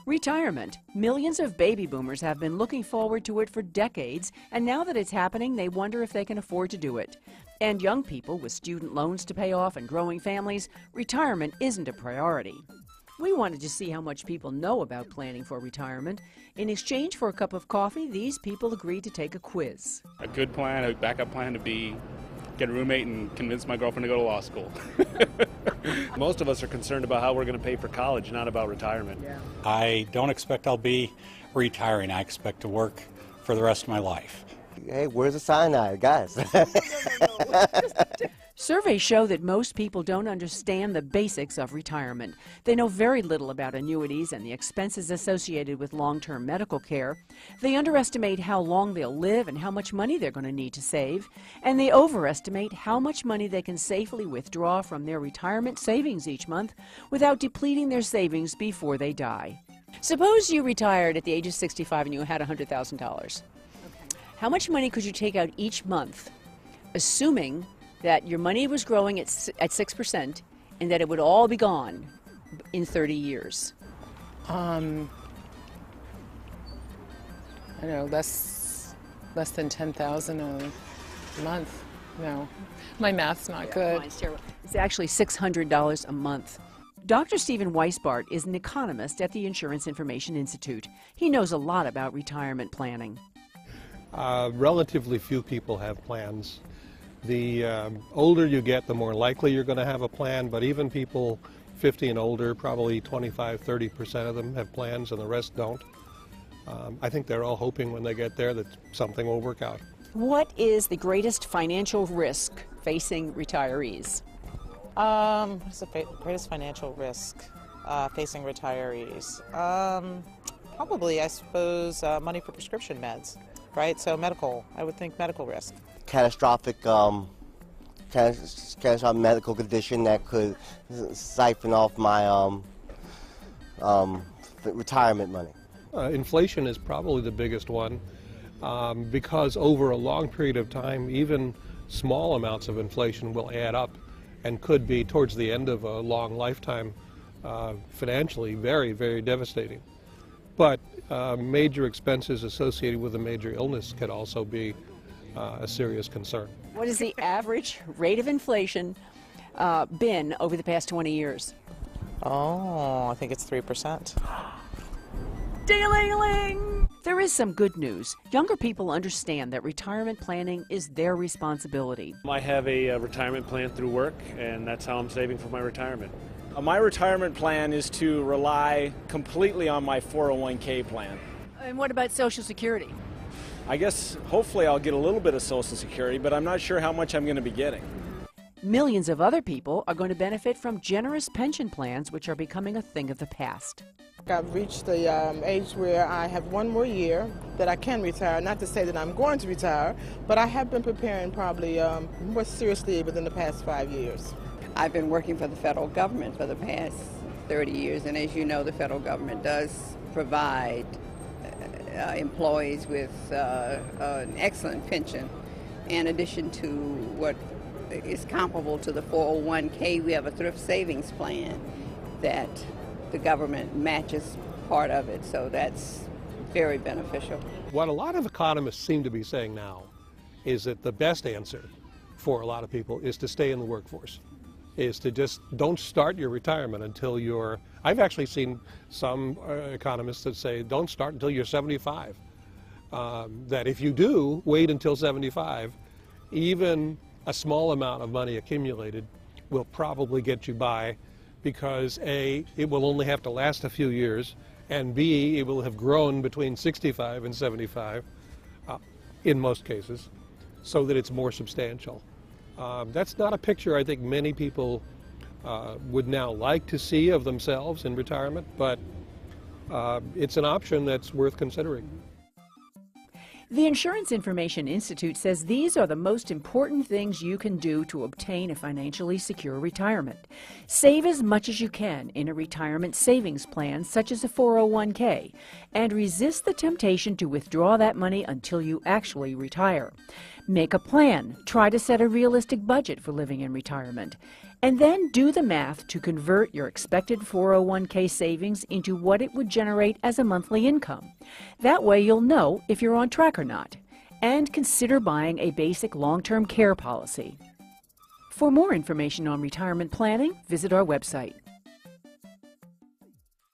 Retirement. Millions of baby boomers have been looking forward to it for decades, and now that it's happening, they wonder if they can afford to do it. And young people with student loans to pay off and growing families, retirement isn't a priority. We wanted to see how much people know about planning for retirement. In exchange for a cup of coffee, these people agreed to take a quiz. A good plan, a backup plan to be get a roommate and convince my girlfriend to go to law school. Most of us are concerned about how we're going to pay for college, not about retirement. Yeah. I don't expect I'll be retiring. I expect to work for the rest of my life. Hey, where's the cyanide, guys? Surveys show that most people don't understand the basics of retirement. They know very little about annuities and the expenses associated with long-term medical care. They underestimate how long they'll live and how much money they're going to need to save. And they overestimate how much money they can safely withdraw from their retirement savings each month without depleting their savings before they die. Suppose you retired at the age of 65 and you had $100,000. How much money could you take out each month, assuming that your money was growing at 6% and that it would all be gone in 30 years? I don't know, less than $10,000 a month. No, my math's not good. Mine's terrible. It's actually $600 a month. Dr. Stephen Weisbart is an economist at the Insurance Information Institute. He knows a lot about retirement planning. Relatively few people have plans. The older you get, the more likely you're going to have a plan, but even people 50 and older, probably 25–30% of them have plans and the rest don't. I think they're all hoping when they get there that something will work out. What is the greatest financial risk facing retirees? What's the greatest financial risk facing retirees? Probably, I suppose, money for prescription meds, right? So medical, I would think medical risk. Catastrophic medical condition that could siphon off my retirement money. Inflation is probably the biggest one because over a long period of time, even small amounts of inflation will add up and could be, towards the end of a long lifetime, financially very, very devastating. But major expenses associated with a major illness could also be a serious concern. What has the average rate of inflation been over the past 20 years? Oh, I think it's 3%. Ding-a-ling-a-ling! There is some good news. Younger people understand that retirement planning is their responsibility. I have a retirement plan through work, and that's how I'm saving for my retirement. My retirement plan is to rely completely on my 401k plan. And what about Social Security? I guess hopefully I'll get a little bit of Social Security, but I'm not sure how much I'm going to be getting. Millions of other people are going to benefit from generous pension plans, which are becoming a thing of the past. I've reached the age where I have one more year that I can retire. Not to say that I'm going to retire, but I have been preparing probably more seriously within the past 5 years. I've been working for the federal government for the past 30 years, and as you know, the federal government does provide employees with an excellent pension. In addition to what is comparable to the 401k, we have a thrift savings plan that the government matches part of it, so that's very beneficial. What a lot of economists seem to be saying now is that the best answer for a lot of people is to stay in the workforce, is to just don't start your retirement until you're, I've actually seen some economists that say don't start until you're 75. That if you do wait until 75, even a small amount of money accumulated will probably get you by, because A, it will only have to last a few years, and B, it will have grown between 65 and 75 in most cases, so that it's more substantial. That's not a picture I think many people would now like to see of themselves in retirement, but it's an option that's worth considering. The Insurance Information Institute says these are the most important things you can do to obtain a financially secure retirement. Save as much as you can in a retirement savings plan such as a 401k, and resist the temptation to withdraw that money until you actually retire. Make a plan. Try to set a realistic budget for living in retirement. And then do the math to convert your expected 401k savings into what it would generate as a monthly income. That way you'll know if you're on track or not. And consider buying a basic long-term care policy. For more information on retirement planning, visit our website.